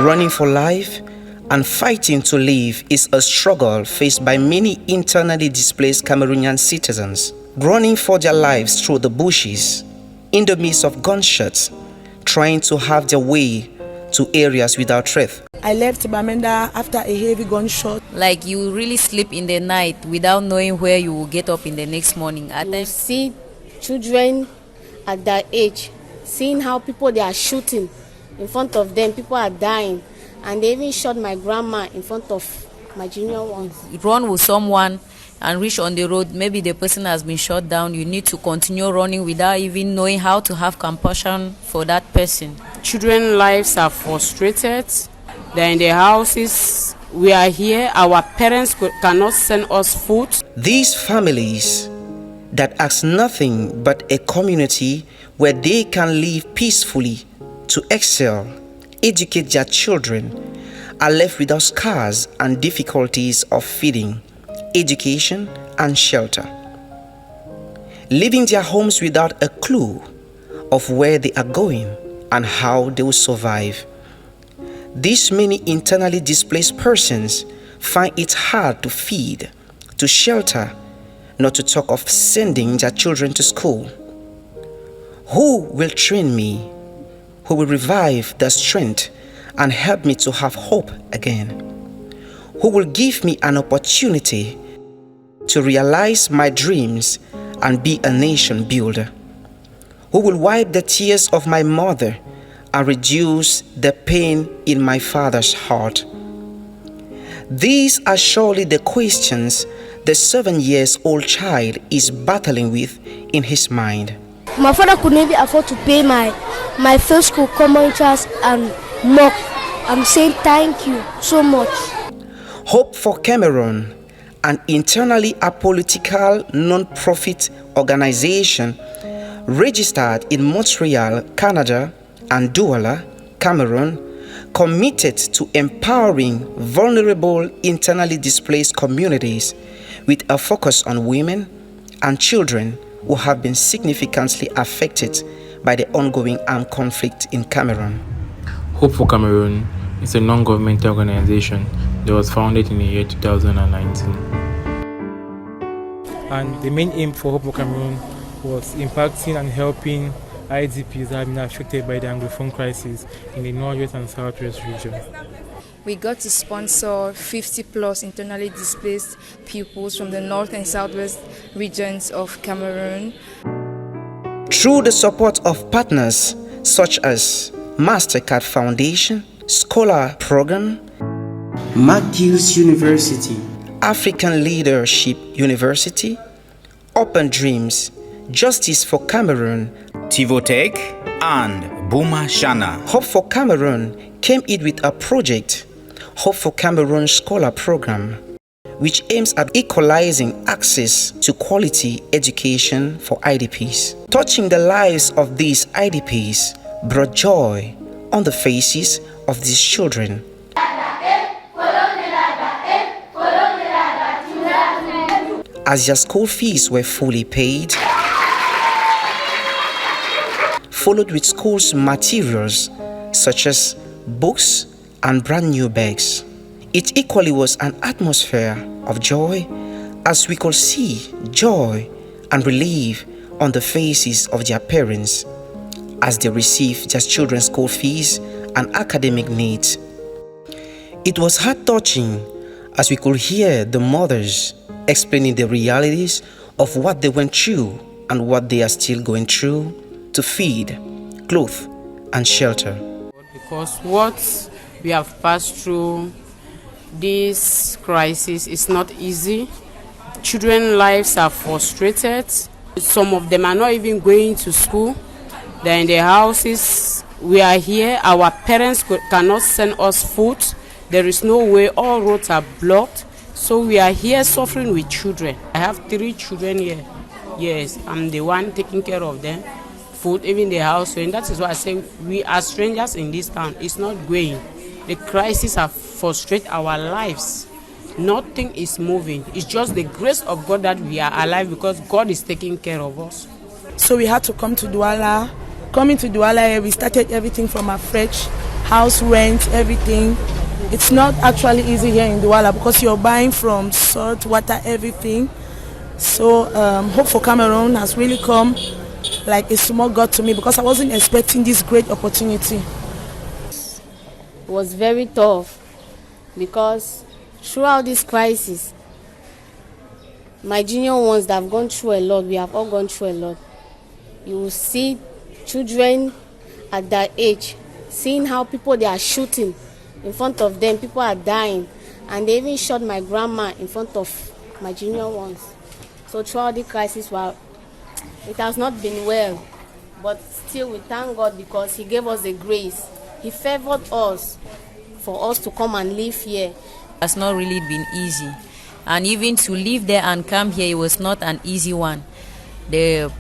Running for life and fighting to live is a struggle faced by many internally displaced Cameroonian citizens, running for their lives through the bushes, in the midst of gunshots, trying to have their way to areas without threat. I left Bamenda after a heavy gunshot. Like you really sleep in the night without knowing where you will get up in the next morning. I see children at that age, seeing how people they are shooting in front of them, people are dying, and they even shot my grandma in front of my junior ones. Run with someone and reach on the road, maybe the person has been shot down, you need to continue running without even knowing how to have compassion for that person. Children's lives are frustrated. They're in their houses. We are here. Our parents cannot send us food. These families that ask nothing but a community where they can live peacefully to excel, educate their children, are left without scars and difficulties of feeding, education, and shelter, leaving their homes without a clue of where they are going and how they will survive. These many internally displaced persons find it hard to feed, to shelter, not to talk of sending their children to school. Who will train me? Who will revive the strength and help me to have hope again? Who will give me an opportunity to realize my dreams and be a nation builder? Who will wipe the tears of my mother and reduce the pain in my father's heart? These are surely the questions the 7-year-old child is battling with in his mind. My father could never afford to pay my first school common interest and more. I'm saying thank you so much. Hope for Cameroon, an internally apolitical non-profit organization registered in Montreal, Canada, and Douala, Cameroon, committed to empowering vulnerable internally displaced communities with a focus on women and children who have been significantly affected by the ongoing armed conflict in Cameroon. Hope for Cameroon is a non-governmental organization that was founded in the year 2019. And the main aim for Hope for Cameroon was impacting and helping IDPs that have been affected by the Anglophone crisis in the Northwest and Southwest region. We got to sponsor 50 plus internally displaced pupils from the North and Southwest regions of Cameroon. Through the support of partners such as MasterCard Foundation, Scholar Program, McGill's University, African Leadership University, Open Dreams, Justice for Cameroon, Tivotech, and Buma Shana. Hope for Cameroon came in with a project, Hope for Cameroon Scholar Program, which aims at equalizing access to quality education for IDPs. Touching the lives of these IDPs brought joy on the faces of these children. As their school fees were fully paid, followed with school's materials such as books and brand new bags. It equally was an atmosphere of joy, as we could see joy and relief on the faces of their parents as they received their children's school fees and academic needs. It was heart-touching as we could hear the mothers explaining the realities of what they went through and what they are still going through to feed, clothe, and shelter. Because what we have passed through this crisis is not easy. Children's lives are frustrated. Some of them are not even going to school. They're in their houses. We are here. Our parents cannot send us food. There is no way. All roads are blocked. So we are here suffering with children. I have 3 children here. Yes, I'm the one taking care of them. Food, even the house. And that is why I say we are strangers in this town. It's not going. The crisis have frustrated our lives. Nothing is moving. It's just the grace of God that we are alive because God is taking care of us. So we had to come to Douala. Coming to Douala, we started everything from afresh. house rent, everything. It's not actually easy here in Douala because you're buying from salt, water, everything. So Hope for Cameroon has really come like a small God to me because I wasn't expecting this great opportunity. It was very tough because throughout this crisis, my junior ones that have gone through a lot, we have all gone through a lot. You will see children at that age, seeing how people they are shooting in front of them, people are dying, and they even shot my grandma in front of my junior ones. So throughout the crisis, well, it has not been well, but still we thank God because He gave us the grace. He favored us for us to come and live here. It's not really been easy, and even to live there and come here, it was not an easy one. There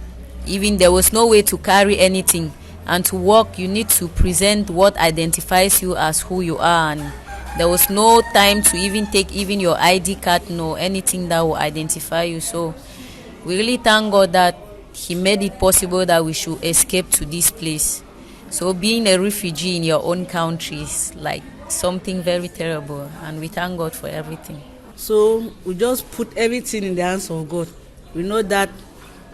was no way to carry anything, and to work you need to present what identifies you as who you are, and there was no time to even take even your ID card, no anything that will identify you. So we really thank God that He made it possible that we should escape to this place. So being a refugee in your own country is like something very terrible, and we thank God for everything. So we just put everything in the hands of God. We know that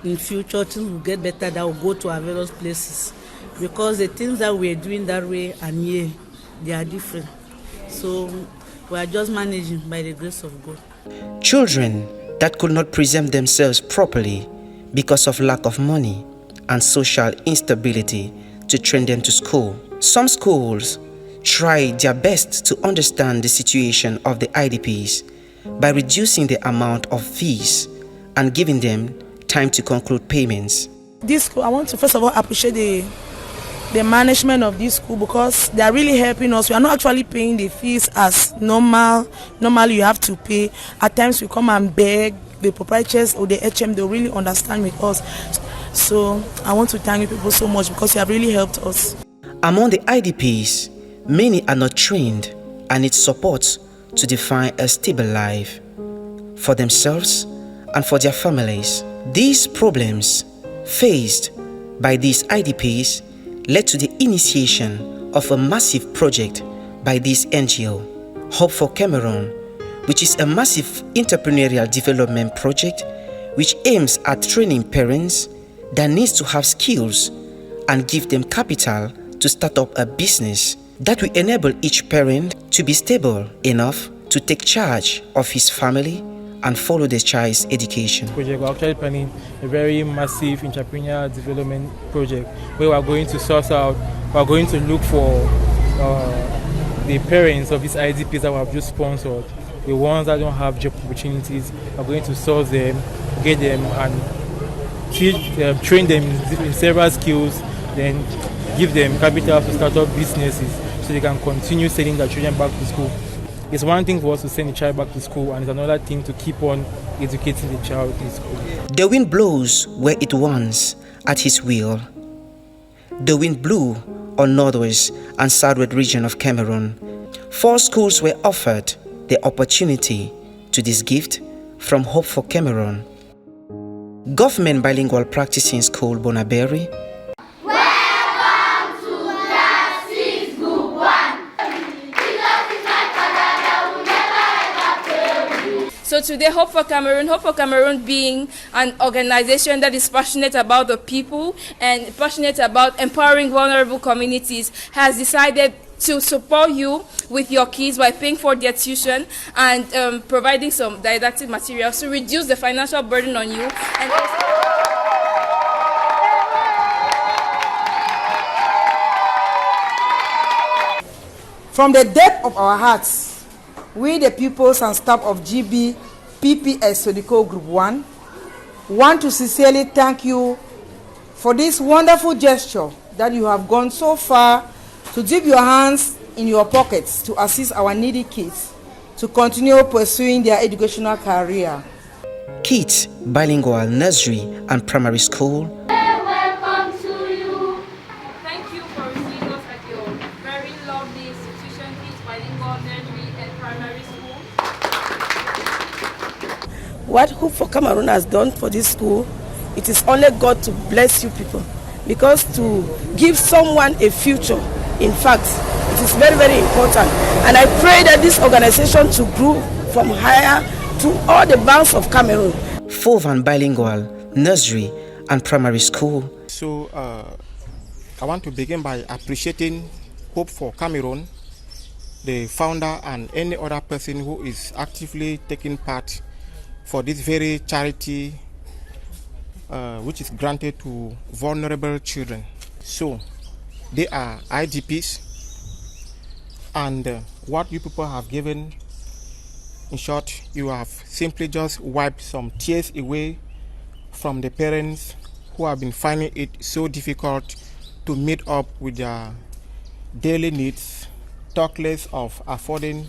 in future things will get better, that will go to our various places, because the things that we're doing that way and here, they are different. So we are just managing by the grace of God. Children that could not present themselves properly because of lack of money and social instability to train them to school. Some schools try their best to understand the situation of the IDPs by reducing the amount of fees and giving them time to conclude payments. This school, I want to first of all appreciate the management of this school because they are really helping us. We are not actually paying the fees as normal. Normally you have to pay. At times we come and beg the proprietors or the HM, they really understand with us. So I want to thank you people so much because you have really helped us. Among the IDPs, many are not trained and need support to define a stable life for themselves and for their families. These problems faced by these IDPs led to the initiation of a massive project by this NGO, Hope for Cameroon, which is a massive entrepreneurial development project which aims at training parents that needs to have skills and give them capital to start up a business that will enable each parent to be stable enough to take charge of his family and follow the child's education. We're actually planning a very massive entrepreneurial development project where we're going to source out, we're going to look for the parents of these IDPs that we have just sponsored, the ones that don't have job opportunities. We're going to source them, get them and train them in several skills, then give them capital to start up businesses so they can continue sending their children back to school. It's one thing for us to send a child back to school, and it's another thing to keep on educating the child in school. The wind blows where it wants at his will. The wind blew on northwest and southwest region of Cameroon. 4 schools were offered the opportunity to this gift from Hope for Cameroon. Government Bilingual Practicing School Bonaberry, So today, Hope for Cameroon being an organization that is passionate about the people and passionate about empowering vulnerable communities, has decided to support you with your kids by paying for their tuition and providing some didactic materials to reduce the financial burden on you. And from the depth of our hearts, we, the pupils and staff of GB PPS Sodiko Group 1, want to sincerely thank you for this wonderful gesture that you have gone so far to dip your hands in your pockets to assist our needy kids to continue pursuing their educational career. Kids Bilingual Nursery and Primary School, What Hope for Cameroon has done for this school, it is only God to bless you people. Because to give someone a future In fact, it is very, very important. And I pray that this organization to grow from higher to all the banks of Cameroon. Fovan Bilingual Nursery and Primary School. So I want to begin by appreciating Hope for Cameroon, the founder, and any other person who is actively taking part for this very charity which is granted to vulnerable children. So they are IDPs, and what you people have given, in short, you have simply just wiped some tears away from the parents who have been finding it so difficult to meet up with their daily needs, talk less of affording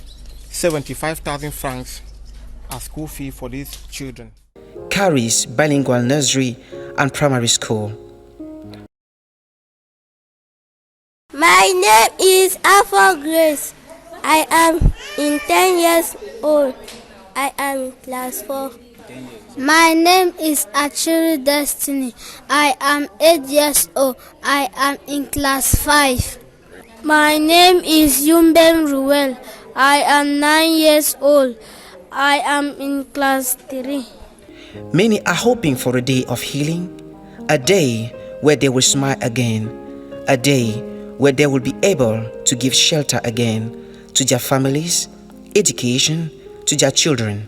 75,000 francs as school fee for these children. Caris Bilingual Nursery and Primary School. My name is Alpha Grace. I am in 10 years old. I am in class 4. My name is Achiri Destiny. I am 8 years old. I am in class 5. My name is Yumben Ruel. I am 9 years old. I am in class 3. Many are hoping for a day of healing, a day where they will smile again, a day where they will be able to give shelter again to their families, education to their children.